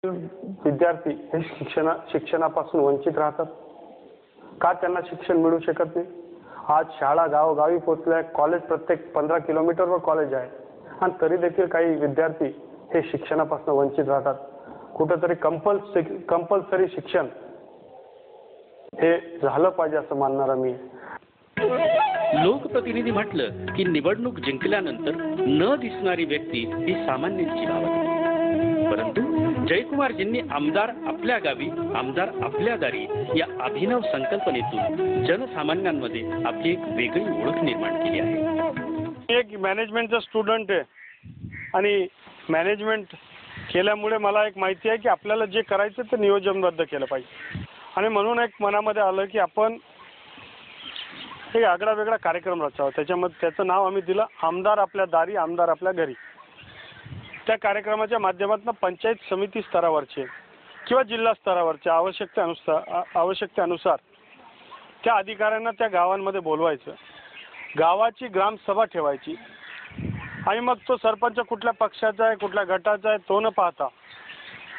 विद्यार्थी हे शिक्षणापासून वंचित राहतात का? त्यांना शिक्षण मिळू शकत नाही? आज शाळा गावोगावी पोहोचल्या, कॉलेज प्रत्येक 15 किलोमीटरवर कॉलेज आहे आणि तरी देखील काही विद्यार्थी हे शिक्षणापासून वंचित राहतात. कुठेतरी कंपल्सरी शिक्षण हे झालं पाहिजे असं मानणारा मी. लोकप्रतिनिधी म्हटलं की निवडणूक जिंकल्यानंतर न दिसणारी व्यक्ती ही सामान्यांची भावना. परंतु जयकुमारजींनी आमदार आपल्या गावी आमदार आपल्या दारी या अभिनव संकल्पनेतून जनसामान्यांमध्ये आपली एक वेगळी ओळख निर्माण केली आहे. एक मॅनेजमेंटचा स्टुडंट आहे आणि मॅनेजमेंट केल्यामुळे मला एक माहिती आहे की आपल्याला जे करायचं ते नियोजनबद्ध केलं पाहिजे आणि म्हणून एक मनामध्ये आलं की आपण एक आगळा वेगळा कार्यक्रम रचावा. त्याच्यामध्ये त्याचं नाव आम्ही दिलं आमदार आपल्या दारी आमदार आपल्या घरी. त्या कार्यक्रमाच्या माध्यमातून पंचायत समिती स्तरावरचे किंवा जिल्हा स्तरावरच्या आवश्यकतेनुसार त्या अधिकाऱ्यांना त्या गावांमध्ये बोलवायचं, गावाची ग्रामसभा ठेवायची आणि मग तो सरपंच कुठल्या पक्षाचा आहे कुठल्या गटाचा आहे तो न पाहता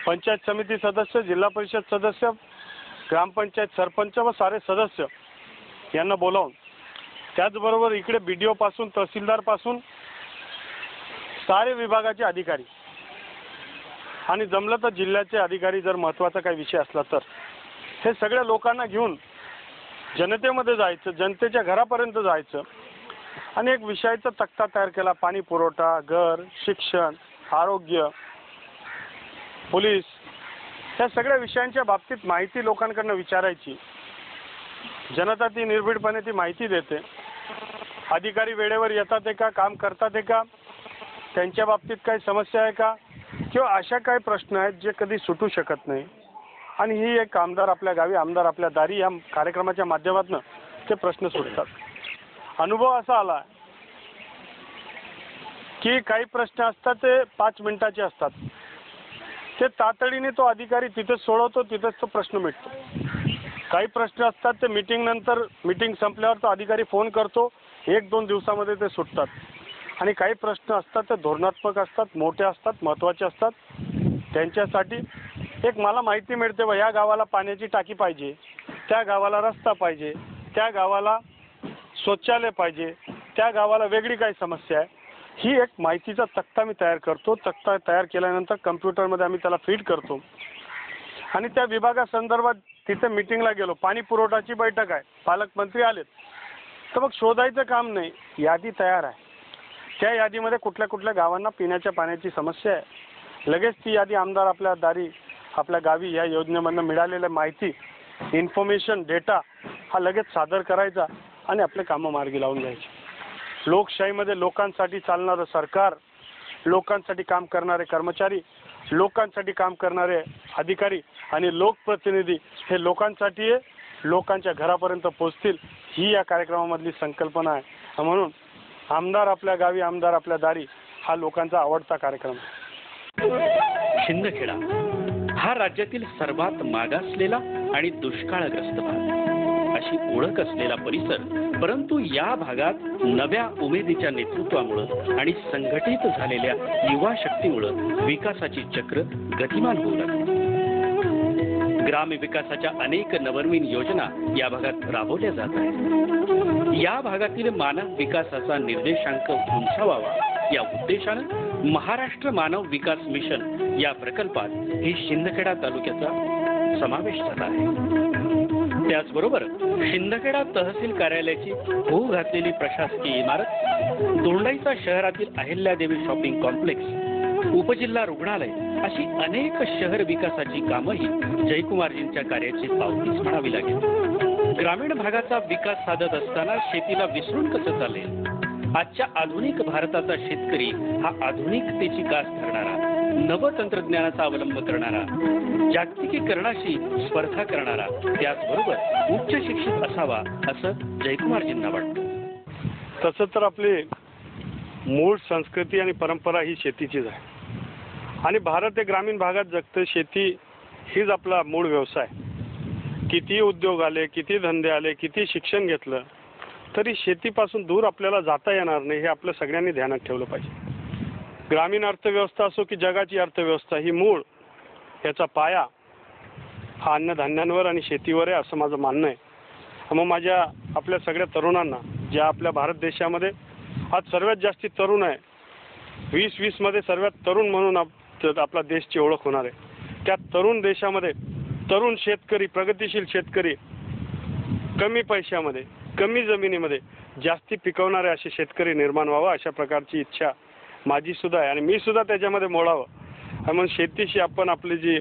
पंचायत समिती सदस्य, जिल्हा परिषद सदस्य, ग्रामपंचायत सरपंच व सारे सदस्य यांना बोलावून त्याचबरोबर इकडे BDO पासून तहसीलदार पासून सारे विभागाचे अधिकारी आणि जमलं तर जिल्ह्याचे अधिकारी जर महत्त्वाचा काही विषय असला तर हे सगळ्या लोकांना घेऊन जनतेमध्ये जायचं, जनतेच्या घरापर्यंत जायचं आणि एक विषयाचा तक्ता तयार केला. पाणी पुरवठा, घर, शिक्षण, आरोग्य, पोलीस या सगळ्या विषयांच्या बाबतीत माहिती लोकांकडून विचारायची. जनता ती निर्भीडपणे ती माहिती देते. अधिकारी वेळेवर येतात आहे का, काम करतात आहे का, त्यांच्या बाबतीत काही समस्या आहे का किंवा अशा काही प्रश्न आहेत जे कधी सुटू शकत नाही. आणि ही एक आमदार आपल्या गावी आमदार आपल्या दारी या कार्यक्रमाच्या माध्यमातून ते प्रश्न सुटतात. अनुभव असा आला की काही प्रश्न असतात ते 5 मिनिटाचे असतात, ते तातडीने तो अधिकारी तिथेच सोडवतो, तिथेच तो प्रश्न मिटतो. काही प्रश्न असतात ते मीटिंग संपल्यावर तो अधिकारी फोन करतो, 1-2 दिवसामध्ये ते सुटतात. आणि काही प्रश्न असतात ते धोरणात्मक असतात, मोठे असतात, महत्त्वाचे असतात. त्यांच्यासाठी एक मला माहिती मिळते व या गावाला पाण्याची टाकी पाहिजे, त्या गावाला रस्ता पाहिजे, त्या गावाला शौचालय पाहिजे, त्या गावाला वेगळी काही समस्या आहे. ही एक माहितीचा तक्ता मी तयार करतो. तक्ता तयार केल्यानंतर कम्प्युटरमध्ये आम्ही त्याला फीड करतो आणि त्या विभागासंदर्भात तिथे मीटिंगला गेलो, पाणी पुरवठाची बैठक आहे, पालकमंत्री आलेत, तर मग शोधायचं काम नाही, यादी तयार आहे. त्या यादीमध्ये कुठल्या कुठल्या गावांना पिण्याच्या पाण्याची समस्या आहे, लगेच ती यादी आमदार आपल्या दारी आपल्या गावी या योजनेमधून मिळालेल्या माहिती, इन्फॉर्मेशन, डेटा हा लगेच सादर करायचा आणि आपले कामं मार्गी लावून घ्यायचे. लोकशाहीमध्ये लोकांसाठी चालणारं सरकार, लोकांसाठी काम करणारे कर्मचारी, लोकांसाठी काम करणारे अधिकारी आणि लोकप्रतिनिधी हे लोकांसाठी आहे, लोकांच्या घरापर्यंत पोहोचतील ही या कार्यक्रमामधली संकल्पना आहे. म्हणून आमदार आपल्या गावी आमदार आपल्या दारी हा लोकांचा आवडता कार्यक्रम आहे. शिंदखेडा हा राज्यातील सर्वात मागासलेला आणि दुष्काळग्रस्त भाग अशी ओळख असलेला परिसर, परंतु या भागात नव्या उमेदीच्या नेतृत्वामुळे आणि संघटित झालेल्या युवा शक्तीमुळे विकासाची चक्र गतिमान होऊ लागली. ग्रामविकासाच्या अनेक नवनवीन योजना या भागात राबवल्या जात आहेत. या भागातील मानव विकासाचा निर्देशांक उंचावावा या उद्देशानं महाराष्ट्र मानव विकास मिशन या प्रकल्पात ही शिंदखेडा तालुक्याचा समावेश झाला आहे. त्याचबरोबर शिंदखेडा तहसील कार्यालयाची होऊ घातलेली प्रशासकीय इमारत, दोंडाईचा शहरातील अहिल्यादेवी शॉपिंग कॉम्प्लेक्स, उपजिल्हा रुग्णालय अशी अनेक शहर विकासाची कामंही जयकुमारजींच्या कार्याची पावतीच म्हणावी लागेल. ग्रामीण भागाचा विकास साधत असताना शेतीला विसरून कसं चालेल? आजच्या आधुनिक भारताचा शेतकरी हा आधुनिकतेची कास धरणारा, नवतंत्रज्ञानाचा अवलंब करणारा, जागतिकीकरणाशी स्पर्धा करणारा, त्याचबरोबर उच्च शिक्षित असावा असं जयकुमारजींना वाटतं. तसं तर आपली मूळ संस्कृती आणि परंपरा ही शेतीचीच आहे आणि भारत हे ग्रामीण भागात जगतं. शेती हीच आपला मूळ व्यवसाय. किती उद्योग आले, किती धंदे आले, किती शिक्षण घेतलं तरी शेतीपासून दूर आपल्याला जाता येणार नाही, हे आपल्या सगळ्यांनी ध्यानात ठेवलं पाहिजे. ग्रामीण अर्थव्यवस्था असो की जगाची अर्थव्यवस्था ही मूळ याचा पाया हा अन्नधान्यांवर आणि शेतीवर आहे असं माझं म्हणणं आहे. मग आपल्या सगळ्या तरुणांना, ज्या आपल्या भारत देशामध्ये आज सर्वात जास्ती तरुण आहे, 2020 मध्ये सर्वात तरुण म्हणून आपला देशची ओळख होणार आहे. त्या तरुण देशामध्ये तरुण शेतकरी, प्रगतिशील शेतकरी, कमी पैशामध्ये, कमी जमिनीमध्ये जास्ती पिकवणारे असे शेतकरी निर्माण व्हावं अशा प्रकारची इच्छा माझी सुद्धा आहे आणि मी सुद्धा त्याच्यामध्ये मोडावं. आणि मग शेतीशी आपण आपली जी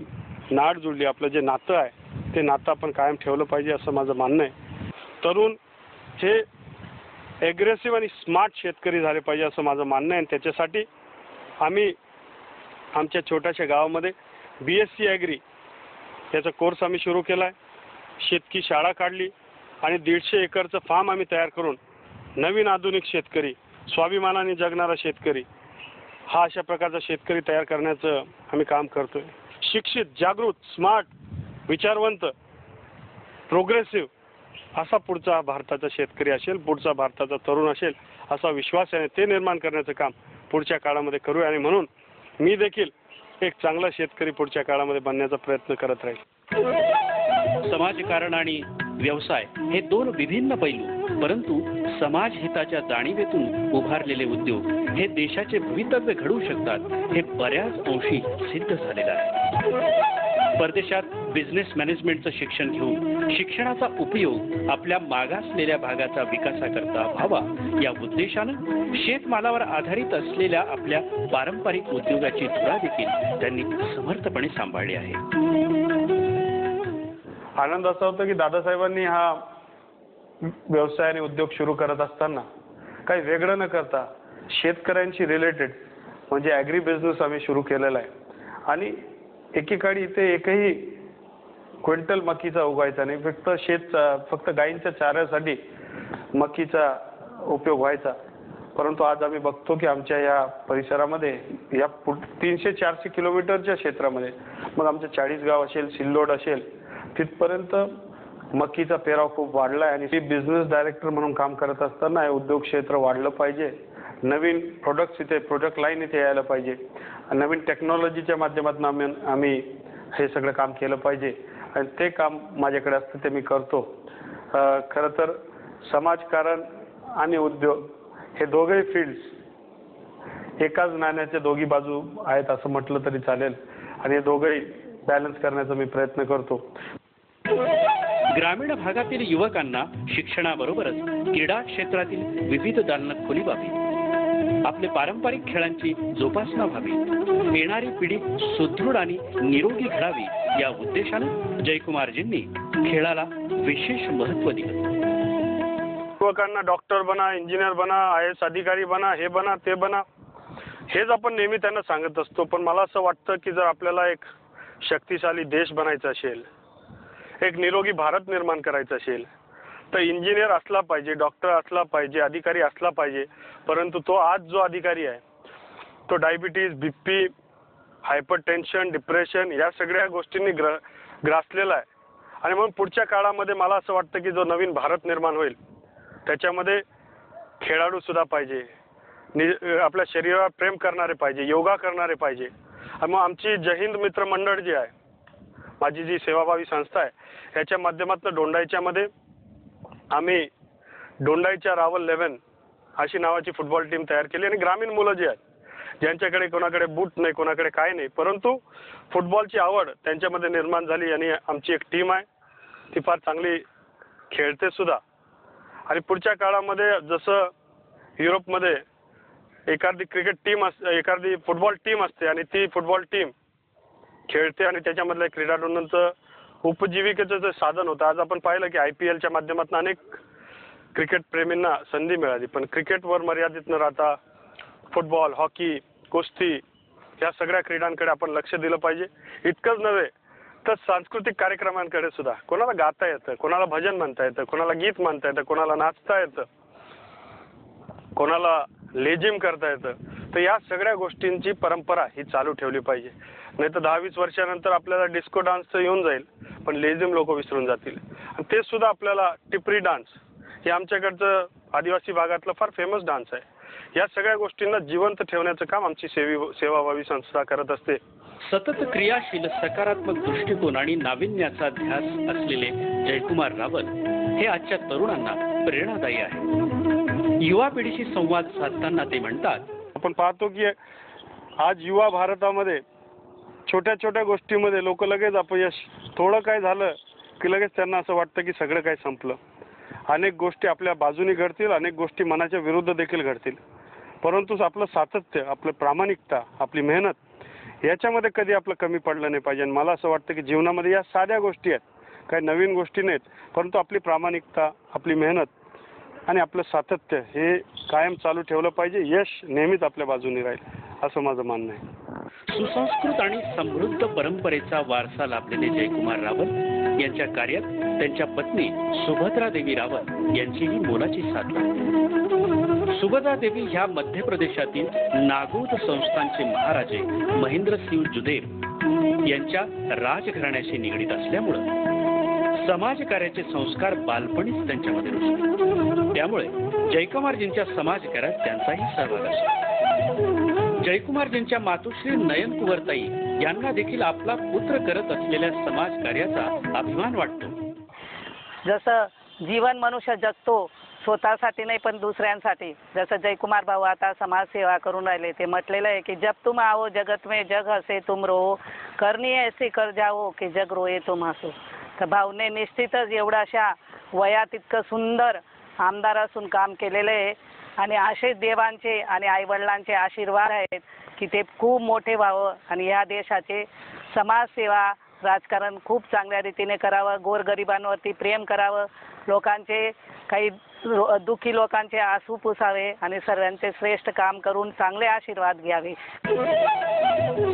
नाड जुळली, आपलं जे नातं आहे ते नातं आपण कायम ठेवलं पाहिजे असं माझं म्हणणं आहे. तरुण हे ॲग्रेसिव्ह आणि स्मार्ट शेतकरी झाले पाहिजे असं माझं म्हणणं आहे. आणि त्याच्यासाठी आम्ही आमच्या छोट्याशा गावामध्ये BSc ॲग्री याचा कोर्स आम्ही सुरू केला आहे. शेतकी शाळा काढली आणि 150 एकरचं फार्म आम्ही तयार करून नवीन आधुनिक शेतकरी, स्वाभिमानाने जगणारा शेतकरी, हा अशा प्रकारचा शेतकरी तयार करण्याचं आम्ही काम करतोय. शिक्षित, जागृत, स्मार्ट, विचारवंत, प्रोग्रेसिव्ह असा पुढचा भारताचा शेतकरी असेल, पुढचा भारताचा तरुण असेल असा विश्वास आहे. ते निर्माण करण्याचं काम पुढच्या काळामध्ये करूया आणि म्हणून मी देखील एक चांगला शेतकरी पुढच्या काळामध्ये बनण्याचा प्रयत्न करत राहील. समाजकारण आणि व्यवसाय हे दोन विभिन्न पैलू, परंतु समाज हिताच्या जाणीवेतून उभारलेले उद्योग हे देशाचे भवितव्य घडवू शकतात हे बऱ्याच अंशी सिद्ध झालेलं आहे. परदेशात बिझनेस मॅनेजमेंटचं शिक्षण घेऊन शिक्षणाचा उपयोग आपल्या मागासलेल्या भागाचा विकासाकरता व्हावा या उद्देशानं शेतमालावर आधारित असलेल्या आपल्या पारंपरिक उद्योगाची धुरा देखील त्यांनी समर्थपणे सांभाळली आहे. आनंद असा होता की दादासाहेबांनी हा व्यवसाय आणि उद्योग सुरू करत असताना काही वेगळं न करता शेतकऱ्यांशी रिलेटेड म्हणजे ॲग्री बिझनेस आम्ही सुरू केलेला आहे. आणि एकेकाळी इथे एकही क्विंटल मकीचा उगवायचा नाही, फक्त गायींच्या चाऱ्यासाठी मकीचा उपयोग व्हायचा. परंतु आज आम्ही बघतो की आमच्या या परिसरामध्ये या 300-400 किलोमीटरच्या क्षेत्रामध्ये, मग आमचं 40 गाव असेल, सिल्लोड असेल, तिथपर्यंत मकीचा पेराव खूप वाढला आहे. आणि ती बिझनेस डायरेक्टर म्हणून काम करत असताना हे उद्योग क्षेत्र वाढलं पाहिजे. नवीन प्रोडक्ट्स इथे, प्रोडक्ट लाईन इथे यायला पाहिजे. नवीन टेक्नॉलॉजीच्या माध्यमातून आम्ही हे सगळं काम केलं पाहिजे आणि ते काम माझ्याकडे असतं ते मी करतो. खरं तर समाजकारण आणि उद्योग हे दोघेही फील्ड्स एकाच नाण्याच्या दोघी बाजू आहेत असं म्हटलं तरी चालेल आणि हे दोघेही बॅलन्स करण्याचा मी प्रयत्न करतो. ग्रामीण भागातील युवकांना शिक्षणाबरोबरच क्रीडा क्षेत्रातील विविध दालनं खुली व्हावी, आपले पारंपरिक खेळांची जोपासना व्हावी, येणारी पिढी सुदृढ आणि निरोगी घडावी या उद्देशानं जयकुमारजींनी खेळाला विशेष महत्त्व दिलं. युवकांना डॉक्टर बना, इंजिनियर बना, IAS अधिकारी बना, हे बना, ते बना, हेच आपण नेहमी त्यांना सांगत असतो. पण मला असं वाटतं की जर आपल्याला एक शक्तिशाली देश बनायचा असेल, एक निरोगी भारत निर्माण करायचा असेल, तर इंजिनियर असला पाहिजे, डॉक्टर असला पाहिजे, अधिकारी असला पाहिजे. परंतु तो आज जो अधिकारी आहे तो डायबिटीज, BP, हायपरटेन्शन, डिप्रेशन या सगळ्या गोष्टींनी ग्रासलेला आहे. आणि म्हणून पुढच्या काळामध्ये मला असं वाटतं की जो नवीन भारत निर्माण होईल त्याच्यामध्ये खेळाडू सुद्धा पाहिजे, आपल्या शरीरावर प्रेम करणारे पाहिजे, योगा करणारे पाहिजे. आणि मग आमची जय हिंद मित्र मंडळ जी आहे, माझी जी सेवाभावी संस्था आहे, याच्या माध्यमातून दोंडाईच्यामध्ये आम्ही दोंडाईच्या रावल 11 अशी नावाची फुटबॉल टीम तयार केली. आणि ग्रामीण मुलं जी आहेत, ज्यांच्याकडे कोणाकडे बूट नाही, कोणाकडे काय नाही, परंतु फुटबॉलची आवड त्यांच्यामध्ये निर्माण झाली आणि आमची एक टीम आहे, ती फार चांगली खेळते सुद्धा. आणि पुढच्या काळामध्ये जसं युरोपमध्ये एखादी क्रिकेट टीम असते, एखादी फुटबॉल टीम असते आणि ती फुटबॉल टीम खेळते आणि त्याच्यामधल्या क्रीडाडूंचं उपजीविकेचं जे साधन होतं, आज आपण पाहिलं की IPLच्या माध्यमातून अनेक क्रिकेट प्रेमींना संधी मिळाली. पण क्रिकेटवर मर्यादित न राहता फुटबॉल, हॉकी, कुस्ती या सगळ्या क्रीडांकडे आपण लक्ष दिलं पाहिजे. इतकंच नव्हे तर सांस्कृतिक कार्यक्रमांकडे सुद्धा. कोणाला गाता येतं, कोणाला भजन म्हणता येतं, कोणाला गीत म्हणता येतं, कोणाला नाचता येतं, कोणाला लेझिम करता येतं, तर या सगळ्या गोष्टींची परंपरा ही चालू ठेवली पाहिजे. नाही तर 10-20 वर्षानंतर आपल्याला डिस्को डान्सचं येऊन जाईल, पण लेझिम लोक विसरून जातील. आणि ते सुद्धा आपल्याला टिपरी डान्स हे आमच्याकडचं आदिवासी भागातलं फार फेमस डान्स आहे. या सगळ्या गोष्टींना जिवंत ठेवण्याचं काम आमची सेवाभावी संस्था करत असते. सतत क्रियाशील सकारात्मक दृष्टिकोन आणि नाविन्याचा ध्यास असलेले जयकुमार रावल हे आजच्या तरुणांना प्रेरणादायी आहे. युवा पिढीशी संवाद साधताना ते म्हणतात, आपण पाहतो की आज युवा भारतामध्ये छोट्या छोट्या गोष्टीमध्ये लोक लगेच अपयश, थोडं काय झालं की लगेच त्यांना असं वाटतं की सगळं काही संपलं. अनेक गोष्टी आपल्या बाजूनी घडतील, अनेक गोष्टी मनाच्या विरुद्ध देखील घडतील, परंतु आपलं सातत्य, आपलं प्रामाणिकता, आपली मेहनत याच्यामध्ये कधी आपलं कमी पडलं नाही पाहिजे. आणि मला असं वाटतं की जीवनामध्ये या साध्या गोष्टी आहेत, काही नवीन गोष्टी नाहीत, परंतु आपली प्रामाणिकता, आपली मेहनत आणि आपलं सातत्य हे कायम चालू ठेवलं पाहिजे. यश नेहमीच आपल्या बाजूने राहील असं माझं म्हणणं आहे. सुसंस्कृत आणि समृद्ध परंपरेचा वारसा लाभलेले जयकुमार रावल यांच्या कार्यात त्यांच्या पत्नी सुभद्रा देवी रावल यांचीही मोलाची साथ लागते. सुभद्रा देवी ह्या मध्य प्रदेशातील नागोद संस्थानचे महाराजे महेंद्रसिंह जुदेव यांच्या राजघराण्याशी निगडीत असल्यामुळे समाजकार्याचे संस्कार बालपणीच त्यांच्यामध्ये रुजले. त्यामुळे जयकुमारजींच्या समाजकार्यात त्यांचाही सहभाग असतो. जयकुमारजींच्या मातोश्री नयन कुंवरताई यांना देखील आपला पुत्र करत असलेल्या समाजकार्याचा अभिमान वाटतो. जसं जीवन मनुष्य जगतो स्वतःसाठी नाही पण दुसऱ्यांसाठी, जसं जयकुमार भाऊ आता समाजसेवा करून राहिले. ते म्हटलेलं आहे की जब तुम आओ जगत में जग हसे तुम रो, करनी ऐसी कर जाओ की जग रोए तुम हसो. तर भाऊने निश्चितच एवढ्याशा वयात इतकं सुंदर आमदार असून काम केलेलं आहे. आणि असेच देवांचे आणि आईवडिलांचे आशीर्वाद आहेत की ते खूप मोठे व्हावं आणि ह्या देशाचे समाजसेवा, राजकारण खूप चांगल्या रीतीने करावं, गोरगरिबांवरती प्रेम करावं, लोकांचे काही दुःखी लोकांचे आसू पुसावे आणि सर्वांचे श्रेष्ठ काम करून चांगले आशीर्वाद घ्यावे.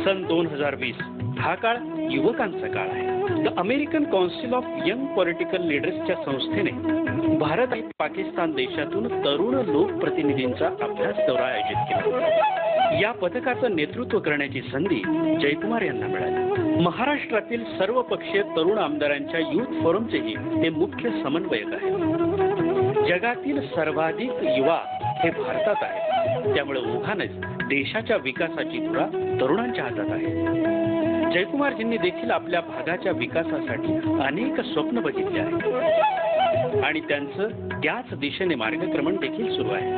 सन 2020 हा काळ युवकांचा काळ आहे. The American council of young political लीडर्सच्या संस्थेने भारत आणि पाकिस्तान देशातून तरुण लोकप्रतिनिधींचा अभ्यास दौरा आयोजित केला. या पथकाचं नेतृत्व करण्याची संधी जयकुमार यांना मिळाली. महाराष्ट्रातील सर्वपक्षीय तरुण आमदारांच्या युथ फोरमचेही ते मुख्य समन्वयक आहेत. जगातील सर्वाधिक युवा हे भारतात आहेत, त्यामुळे ओघानेच देशाच्या विकासाची धुरा तरुणांच्या हातात आहे. जयकुमारजींनी देखील आपल्या भागाच्या विकासासाठी अनेक स्वप्न बघितले आहेत आणि त्यांचं त्याच दिशेने मार्गक्रमण देखील सुरू आहे.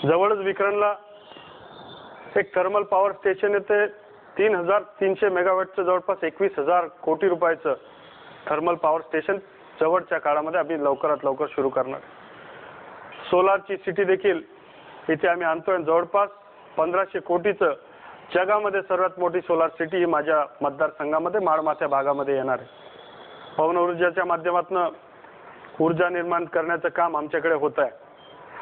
जवळच विक्रणला एक थर्मल पॉवर स्टेशन येते. 3300 मेगावॅटचं जवळपास 21,000 कोटी रुपयाचं थर्मल पॉवर स्टेशन जवळच्या काळामध्ये आम्ही लवकरात लवकर सुरू करणार. सोलारची सिटी देखील इथे आम्ही आणतोय. जवळपास 1500 कोटीचं जगामध्ये सर्वात मोठी सोलार सिटी ही माझ्या मतदारसंघामध्ये माळमाथ्या भागामध्ये येणार आहे. पवन ऊर्जाच्या माध्यमातून ऊर्जा निर्माण करण्याचं काम आमच्याकडे होत आहे.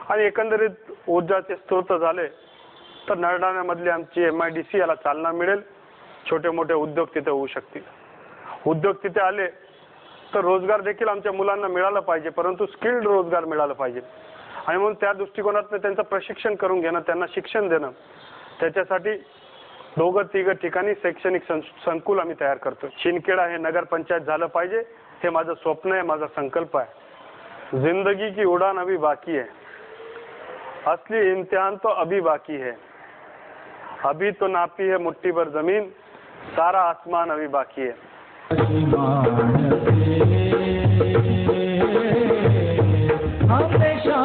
आणि एकंदरीत ऊर्जाचे स्रोत झाले तर नळडाण्यामधली आमची MIDC याला चालना मिळेल. छोटे मोठे उद्योग तिथे होऊ शकतील. उद्योग तिथे आले तर रोजगार देखील आमच्या मुलांना मिळाला पाहिजे, परंतु स्किल्ड रोजगार मिळाला पाहिजे. आणि म्हणून त्या दृष्टिकोनातून त्यांचं प्रशिक्षण करून घेणं, त्यांना शिक्षण देणं, त्याच्यासाठी 2-3 ठिकाणी शैक्षणिक संकुल आम्ही तयार करतो. शिंदखेडा हे नगरपंचायत झालं पाहिजे, हे माझं स्वप्न आहे, माझा संकल्प आहे. जिंदगी की उड़ान अभी बाकी है, असली इम्तिहान तो अभी बाकी है. अभी तो नापी है मुट्ठी भर जमीन, सारा आसमान अभी बाकी है. हमेशा